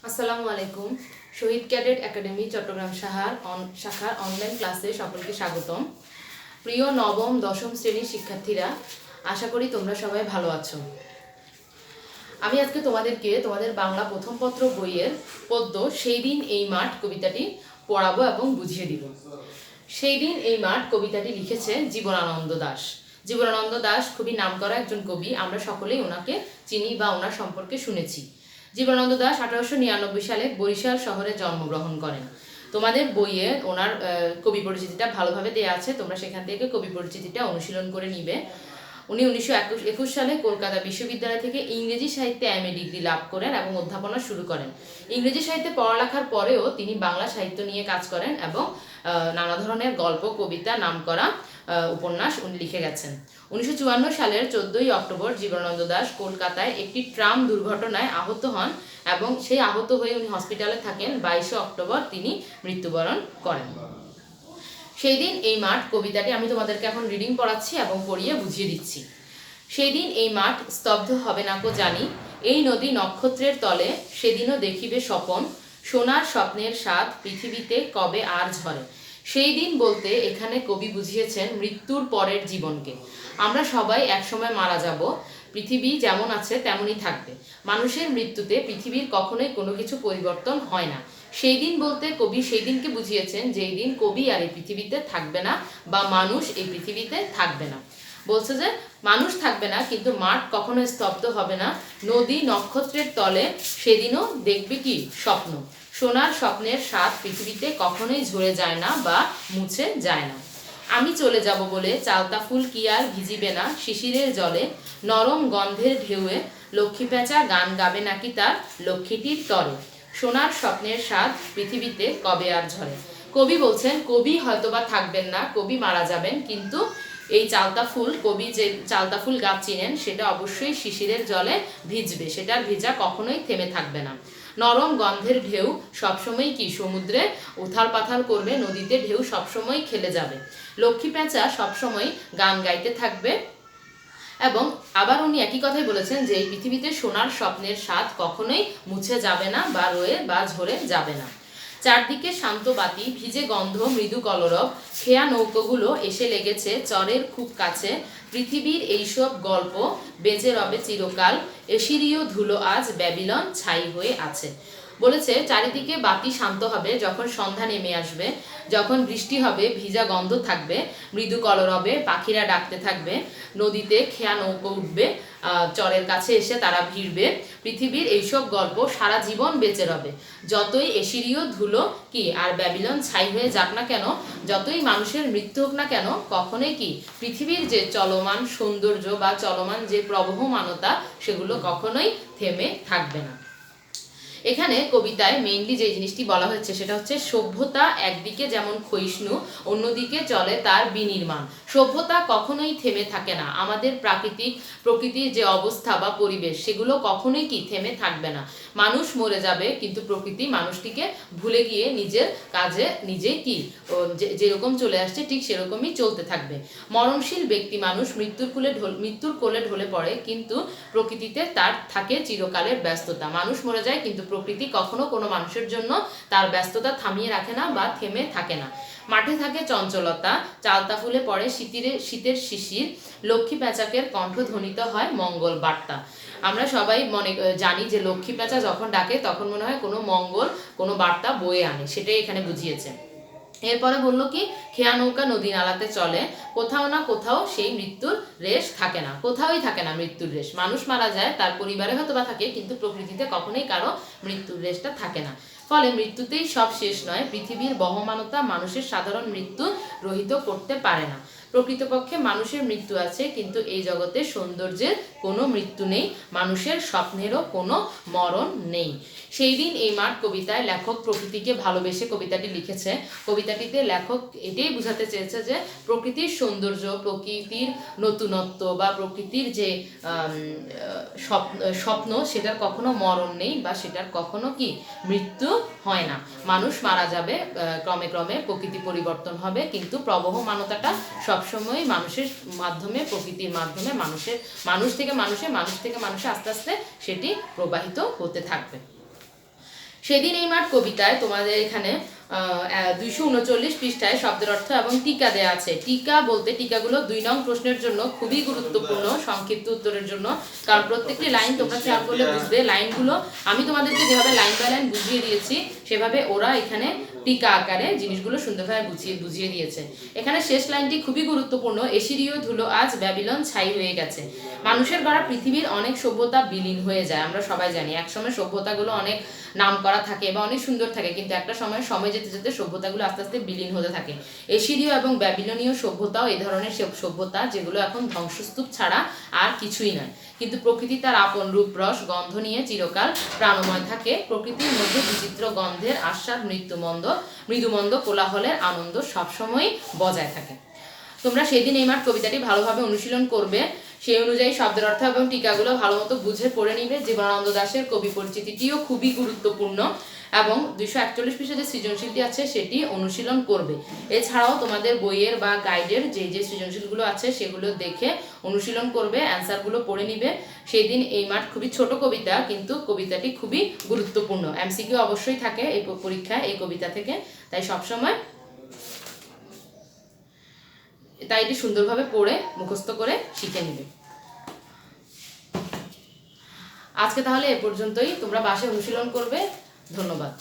আসসালামু আলাইকুম। শহীদ cadet academy Chittagong শাখার অনলাইন ক্লাসে সকলকে স্বাগতম। প্রিয় নবম দশম শ্রেণীর শিক্ষার্থীরা, আশা করি তোমরা সবাই ভালো আছো। আমি আজকে তোমাদেরকে তোমাদের বাংলা প্রথম পত্র বইয়ের পদ্য সেই দিন এই মাঠ কবিতাটি পড়াবো এবং বুঝিয়ে দিব। সেই দিন এই মাঠ কবিতাটি লিখেছে জীবনানন্দ দাশ। জীবনানন্দ দাশ খুবই নামকরা একজন কবি, আমরা সকলেই ওনাকে চিনি বা ওনার সম্পর্কে শুনেছি। জীবনানন্দ দাশ 1899 সালে বরিশাল শহরে জন্মগ্রহণ করেন। তোমাদের বইয়ে ওনার কবি পরিচিতিটা ভালোভাবে দেওয়া আছে, তোমরা সেখান থেকে কবি পরিচিতিটা অনুশীলন করে নিবে। উনি 1921 সালে কলকাতা বিশ্ববিদ্যালয় থেকে ইংরেজি সাহিত্যে এমএ ডিগ্রি লাভ করেন এবং অধ্যাপনা শুরু করেন। ইংরেজি সাহিত্যে পড়ালেখার পরেও তিনি বাংলা সাহিত্য নিয়ে কাজ করেন এবং নানা ধরনের গল্প, কবিতা, নামকরা উপন্যাস উনি লিখে গেছেন। 1954 সালের 14ই অক্টোবর জীবনানন্দ দাশ কলকাতায় একটি ট্রাম দুর্ঘটনায় আহত হন এবং সেই আহত হয়ে উনি হসপিটালে থাকেন। 22 অক্টোবর তিনি মৃত্যুবরণ করেন। সেই দিন এই মাঠ কবিতাটি আমি তোমাদেরকে এখন রিডিং পড়াচ্ছি এবং পড়িয়ে বুঝিয়ে দিচ্ছি। সেই দিন এই মাঠ স্তব্ধ হবে না কো জানি, এই নদী নক্ষত্রের তলে সেদিনও দেখিবে স্বপন, সোনার স্বপ্নের স্বাদ পৃথিবীতে কবে আর ঝরে। সেই দিন বলতে এখানে কবি বুঝিয়েছেন মৃত্যুর পরের জীবনকে। আমরা সবাই একসময় মারা যাব, পৃথিবী যেমন আছে তেমনই থাকবে। মানুষের মৃত্যুতে পৃথিবীর কখনোই কোনো কিছু পরিবর্তন হয় না। সেই দিন বলতে কবি সেই দিনকে বুঝিয়েছেন যেই দিন কবি আর এই পৃথিবীতে থাকবে না বা মানুষ এই পৃথিবীতে থাকবে না। বলছে যে মানুষ থাকবে না কিন্তু মাঠ কখনো স্তব্ধ হবে না, নদী নক্ষত্রের তলে সেদিনও দেখবে কি স্বপ্ন, সোনার স্বপ্নের স্বাদ পৃথিবীতে কখনোই ঝরে যায় না বা মুছে যায় না। আমি চলে যাব বলে চালতা ফুল কি আর ভিজিবে না শিশিরের জলে, নরম গন্ধের ঢেউয়ে লক্ষ্মী পেঁচা গান গাবে নাকি তার লক্ষ্মীটির তরে, সোনার স্বপ্নের স্বাদ পৃথিবীতে কবে আর ঝরে। কবি বলছেন কবি হয়তোবা থাকবেন না, কবি মারা যাবেন, কিন্তু এই চালতা ফুল, কবি যে চালতা ফুল গাছ চিনেন সেটা অবশ্যই শিশিরের জলে ভিজবে, সেটার ভিজা কখনোই থেমে থাকবে না। নরম গন্ধের ঢেউ সবসময় কি সমুদ্রে উথাল পাথাল করবে, নদীতে ঢেউ সবসময় খেলে যাবে, লক্ষ্মী পেঁচা সবসময় গান গাইতে থাকবে। এবং আবার উনি একই কথাই বলেছেন যে এই পৃথিবীতে সোনার স্বপ্নের স্বাদ কখনোই মুছে যাবে না বা রয়ে বা ঝরে যাবে না। চারদিকে শান্ত বাতি, ভিজে গন্ধ, মৃদু কলরব, খেয়া নৌকোগুলো এসে লেগেছে চরের খুব কাছে, পৃথিবীর এইসব গল্প বেঁচে রবে চিরকাল, এশিরীয় ধুলো আজ ব্যাবিলন ছাই হয়ে আছে। বলেছে চারিদিকে বাতি শান্ত হবে যখন সন্ধ্যা নেমে আসবে, যখন বৃষ্টি হবে ভিজা গন্ধ থাকবে, মৃদু কলরবে পাখিরা ডাকতে থাকবে, নদীতে খেয়া নৌকো উঠবে, চরের কাছে এসে তারা ভিড়বে, পৃথিবীর এইসব গল্প সারা জীবন বেঁচে রবে। যতই এশিরীয় ধুলো কি আর ব্যাবিলন ছাই হয়ে যাক না কেন, যতই মানুষের মৃত্যু হোক না কেন, কখনোই কি পৃথিবীর যে চলমান সৌন্দর্য বা চলমান যে প্রবহমানতা সেগুলো কখনোই থেমে থাকবে না। এখানে কবিতায় মেইনলি যে জিনিসটি বলা হয়েছে সেটা হচ্ছে সভ্যতা একদিকে যেমন ক্ষয়িষ্ণু, অন্যদিকে চলে তার বিনির্মাণ। সভ্যতা কখনোই থেমে থাকে না, আমাদের প্রকৃতির যে অবস্থা বা পরিবেশ সেগুলো কখনোই কি থেমে থাকবে না। মানুষ মরে যাবে কিন্তু প্রকৃতি মানুষটিকে ভুলে গিয়ে নিজের কাজে নিজেই কি যেরকম চলে আসছে ঠিক সেরকমই চলতে থাকবে। মরণশীল ব্যক্তি মানুষ মৃত্যুর কোলে ঢলে পড়ে, কিন্তু প্রকৃতিতে তার থাকে চিরকালের ব্যস্ততা। মানুষ মরে যায় কিন্তু প্রকৃতি কখনো কোনো মানুষের জন্য তার ব্যস্ততা থামিয়ে রাখে না বা থেমে থাকে না। মাঠে থাকে চঞ্চলতা, চালতা ফুলে পড়ে শীতের শিশির, লক্ষ্মী পেঁচাকের কণ্ঠ ধ্বনিত হয় মঙ্গল বার্তা। আমরা সবাই জানি যে লক্ষ্মী পেঁচা যখন ডাকে তখন মনে হয় কোনো মঙ্গল, কোনো বার্তা বয়ে আনে, সেটাই এখানে বুঝিয়েছে। এরপরে বললো কি খেয়া নৌকা নদী নালাতে চলে, কোথাও না কোথাও সেই মৃত্যুর রেশ থাকে না, কোথাওই থাকে না মৃত্যুর রেশ। মানুষ মারা যায়, তার পরিবারে হয়তো বা থাকে, কিন্তু প্রকৃতিতে কখনোই কারো মৃত্যুর রেশটা থাকে না। ফলে মৃত্যুতেই সব শেষ নয়, পৃথিবীর বহমানতা মানুষের সাধারণ মৃত্যু রহিত করতে পারে না। প্রকৃতপক্ষে মানুষের মৃত্যু আছে, কিন্তু এই জগতে সৌন্দর্যের কোনো মৃত্যু নেই, মানুষের স্বপ্নেরও কোনো মরণ নেই। সেই দিন এই মাঠ কবিতায় লেখক প্রকৃতিকে ভালোবেসে কবিতাটি লিখেছে। কবিতাটিতে লেখক এটাই বোঝাতে চেয়েছে যে প্রকৃতির সৌন্দর্য, প্রকৃতির নতুনত্ব বা প্রকৃতির যে স্বপ্ন সেটার কখনো মরণ নেই বা সেটার কখনো কি মৃত্যু হয় না। মানুষ মারা যাবে, ক্রমে ক্রমে প্রকৃতি পরিবর্তন হবে, কিন্তু প্রবহমানতাটা সবসময় মানুষের মাধ্যমে, প্রকৃতির মাধ্যমে মানুষ থেকে মানুষে আস্তে আস্তে সেটি প্রবাহিত হতে থাকবে। সেদিন এই মাঠ কবিতায় তোমাদের এখানে 239 পৃষ্ঠায় শব্দের অর্থ এবং টিকা দেয়া আছে। টিকা বলতে টিকাগুলো 2 নং প্রশ্নের জন্য খুবই গুরুত্বপূর্ণ সংক্ষিপ্ত উত্তরের জন্য, কারণ প্রত্যেকটি লাইন তোমরা খেয়াল করলে বুঝবে। লাইনগুলো আমি তোমাদেরকে যেভাবে লাইন বাই লাইন বুঝিয়ে দিয়েছি সেভাবে ওরা এখানে টিকা আকারে জিনিসগুলো সুন্দরভাবে বুঝিয়ে দিয়েছে। এখানে শেষ লাইনটি খুবই গুরুত্বপূর্ণ। এশিরীয় ধুলো আজ ব্যাবিলন ছাই হয়ে গেছে। মানুষের গড়া পৃথিবীর অনেক সভ্যতা বিলীন হয়ে যায়, আমরা সবাই জানি। একসময় সভ্যতাগুলো অনেক নাম করা থাকে বা অনেক সুন্দর থাকে, কিন্তু একটা সময় যেতে যেতে সভ্যতাগুলো আস্তে আস্তে বিলীন হতে থাকে। এশিরীয় এবং ব্যাবিলনীয় সভ্যতাও এই ধরনের সভ্যতা, যেগুলো এখন ধ্বংসস্তূপ ছাড়া আর কিছুই নয়। কিন্তু প্রকৃতি তার আপন রূপ রস গন্ধ নিয়ে চিরকাল প্রাণময় থাকে। প্রকৃতির মধ্যে বিচিত্র গন্ধের আস্বাদ মৃদুমন্দ কোলাহলের আনন্দ সবসময় বজায় থাকে। তোমরা সেদিন এই মাঠ কবিতাটি ভালোভাবে অনুশীলন করবে। সেই অনুযায়ী শব্দের অর্থ এবং টিকাগুলো ভালো মতো বুঝে পড়ে নিবে। জীবনানন্দ দাশের কবি পরিচিতিটিও খুবই গুরুত্বপূর্ণ এবং 241 পৃষ্ঠা যে সৃজনশীলটি আছে সেটি অনুশীলন করবে। এছাড়াও তোমাদের বইয়ের বা গাইডের যে সৃজনশীলগুলো আছে সেগুলো দেখে অনুশীলন করবে, অ্যান্সারগুলো পড়ে নিবে। সেদিন এই মাঠ খুবই ছোট কবিতা, কিন্তু কবিতাটি খুবই গুরুত্বপূর্ণ। এমসিকিউ অবশ্যই থাকে এই পরীক্ষায় এই কবিতা থেকে, তাই সবসময় এটি সুন্দরভাবে পড়ে মুখস্থ করে শিখে নিবে। আজকে তাহলে এ পর্যন্তই, তোমরা বাসায় অনুশীলন করবে। ধন্যবাদ।